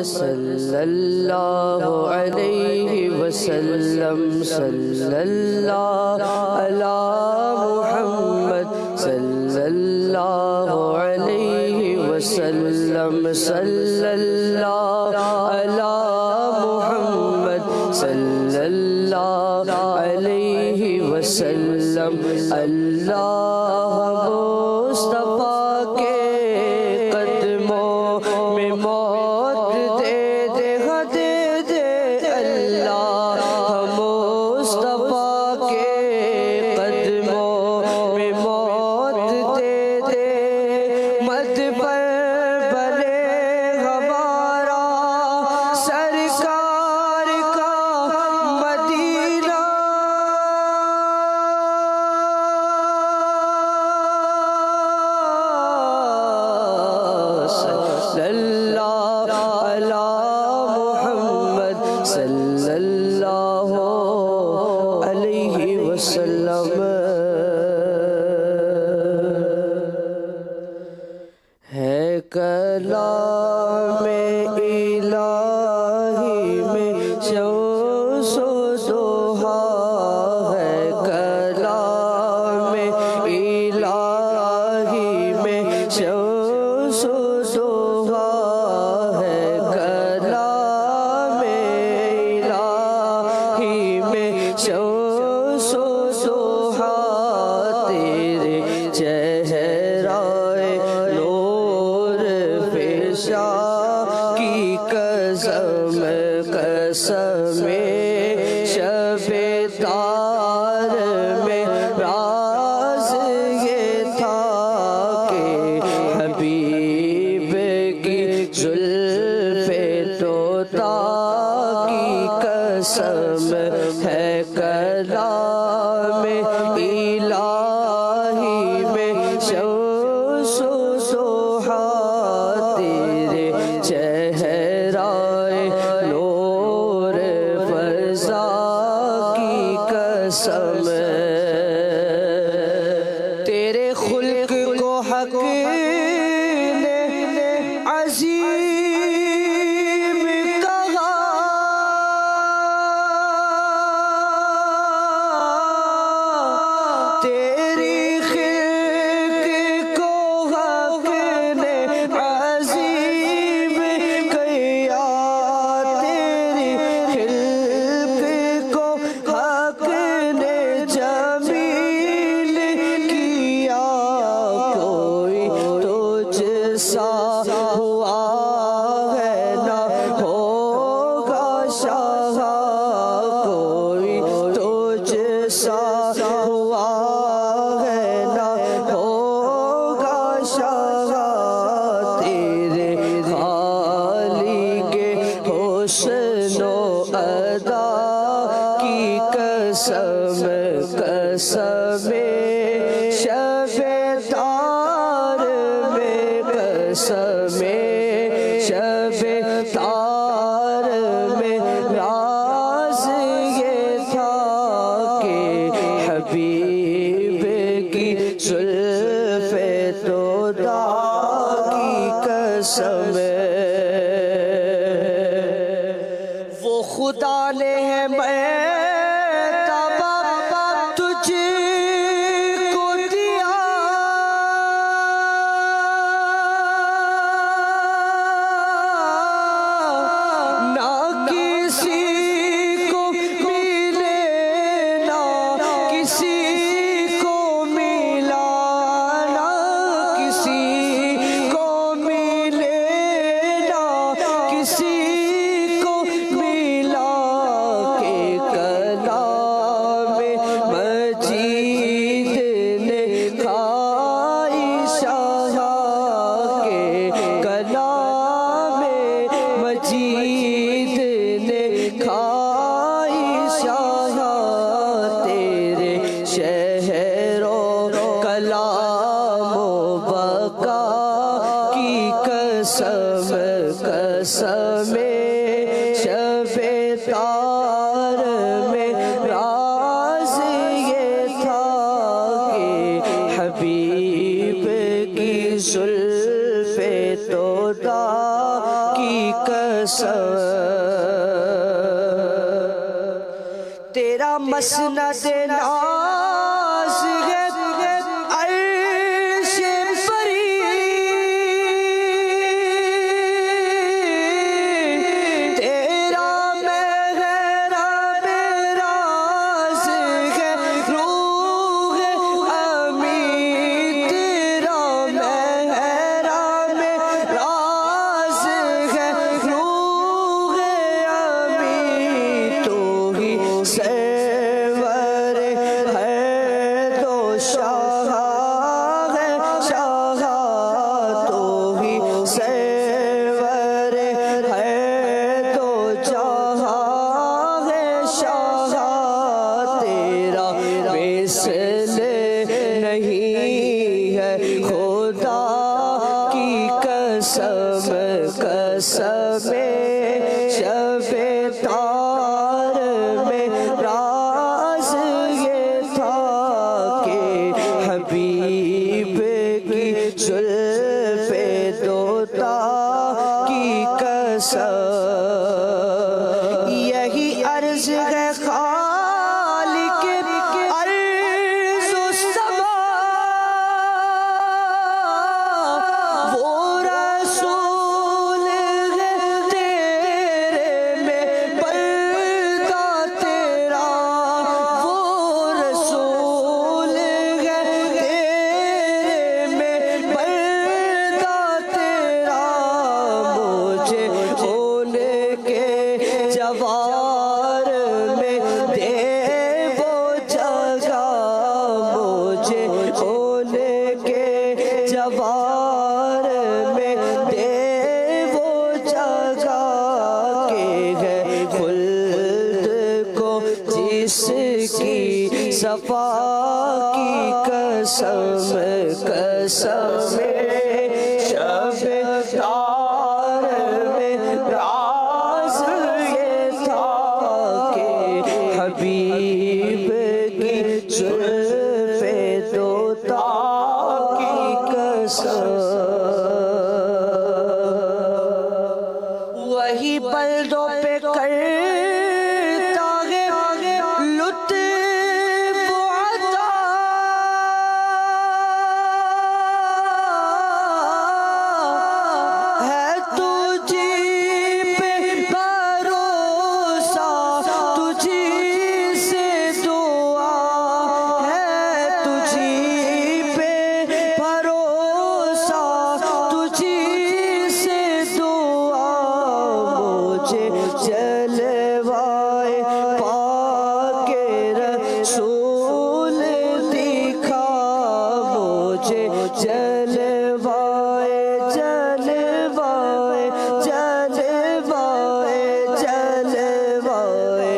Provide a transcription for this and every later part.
صلی اللہ علیہ وسلم صلی اللہ علی محمد صلی اللہ علیہ وسلم صلی اللہ علی محمد صلی اللہ علیہ وسلم اللہ مصطفیٰ کے قدموں میں موت دے دے دے دے اللہ مصطفیٰ کے قدموں میں موت دے دے مد پر بھلے ہمارا سرکار کا مدینہ صلی اللہ علی محمد صلی اللہ علیہ وسلم ہے کلام الہی میں شمس و ضحیٰ ہے کلام الہی میں شمس و ضحیٰ ہے کلام الہی میں شمس و ضحیٰ تیرے چہرائے نور پیشہ کی قسم قسمیں شب تار میں راز یہ تھا کہ حبیب کی زلف طوطا کی قسم ہے کلام الہی میں شمس و ضحیٰ تیرے چہرائے نور فضا کی قسم تیرے خلق کو حق نے عظیم کہا تیری خلق کو حق نے عظیم کیا تیری خلق کو حق نے جمیل کیا کوئی تجھ سا ہوا ہے نہ ہوگا شاہ کوئی تجھ سا ہوا ہے نہ ہوگا شاہ تیرے خالق حسن و ادا کی قسم قسم شب تار میں قسم شب تار میں راز یہ تھا کہ حبیب کی زلف طوطا کی قسم وہ خدا نے ہے مرتبہ تجھ کو دیا نہ کسی کو ملے نہ کسی کو ملا نہ کسی کو ملے نہ کسی کو ملا کہ کلام مجید نے کھائی شاہ کے کلام مجید نے کھائی شاہ تیرے شہر و کلام و بقا کی قسم قسم شب تار میں راز یہ تھا کہ حبیب کی زلف طوطا کی قسم تیرا مسند ناز ہے عرش پری تیرا محراب راز ہے روح امی تیرا محراب راز ہے روح امی تو ہی سرور ہے تو شاہ ہے شاہ تو ہی سرور ہے تو جہاں ہے شاہ تیرا مثل نہیں ہے خدا کی قسم قسم شب تار میں راز یہ تھا کہ حبیب کی زلف دوتا کی قسم یہی عرض ہے خالق ارض و سما وہ رسول ہے تیرے میں پردہ تیرا وہ رسول ہے تیرے میں پردہ تیرا مجھے ان کے جوار میں دے وہ جگہ مجھے ان کے جوار میں دے وہ جگہ کہ ہے خلد کو جس کی صفا کی قسم قسم شب تار میں راز یہ تھا کہ حبیب کی زلف دوتا کی قسم وہی بلدوں پہ کرتا ہے لطف و عطا ہے تجھی پہ بھروسہ تجھی سے دعا ہے تجھی پہ بھروسہ تجھی سے دعا مجھے جلوائے پاک رسول دکھا مجھے جلوائے جلوائے جلوائے جلوائے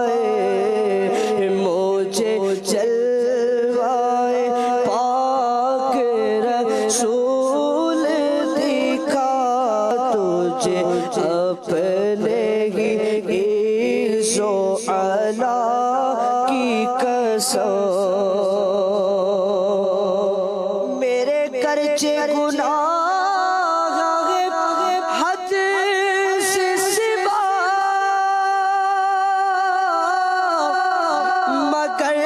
جلوائے مجھے جلوائے پاک رسول دکھا تجھے اپنے ہی عز و علا کی قسم میرے کرچے گناہ حد سے سوا مگر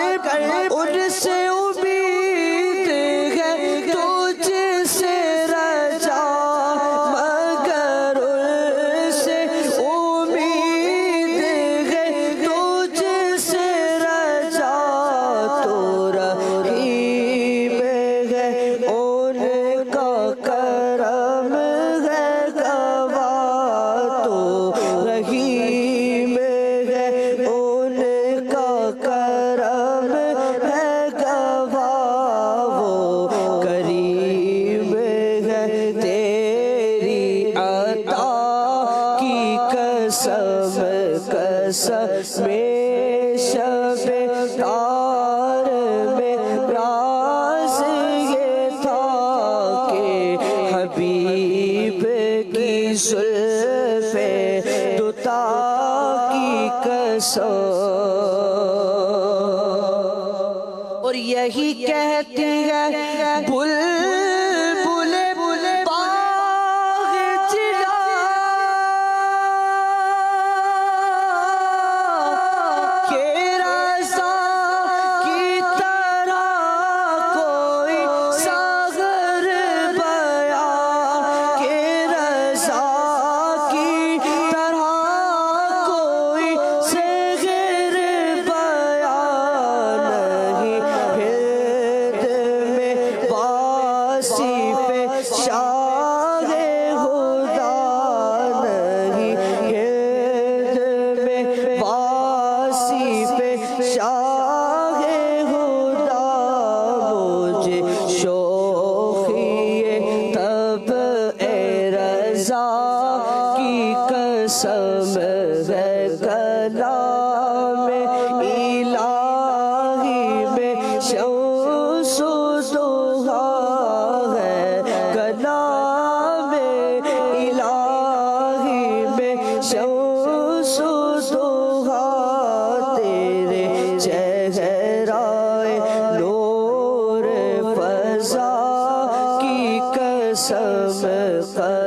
ان سے امید ہے تجھ سے رجا مگر ان سے امید ہے تجھ سے رجا تو رحیم ہے ان کا کرم ہے گواہ تو رحیم ہے ان کا کرم ہے گواہ وہ کریم ہے تیری عطا کی قسم قسم شب تار میں راز یہ تھا کہ حبیب کی زلف دوتا کی قسم اور یہی کہتی ہے بلبل باغ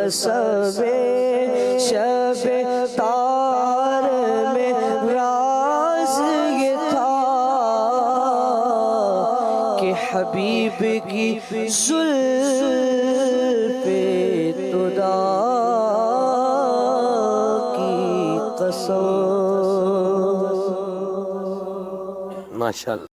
قسم شب تار میں راز یہ تھا کہ حبیب کی زلف تدا کی قسم. ماشاءاللہ.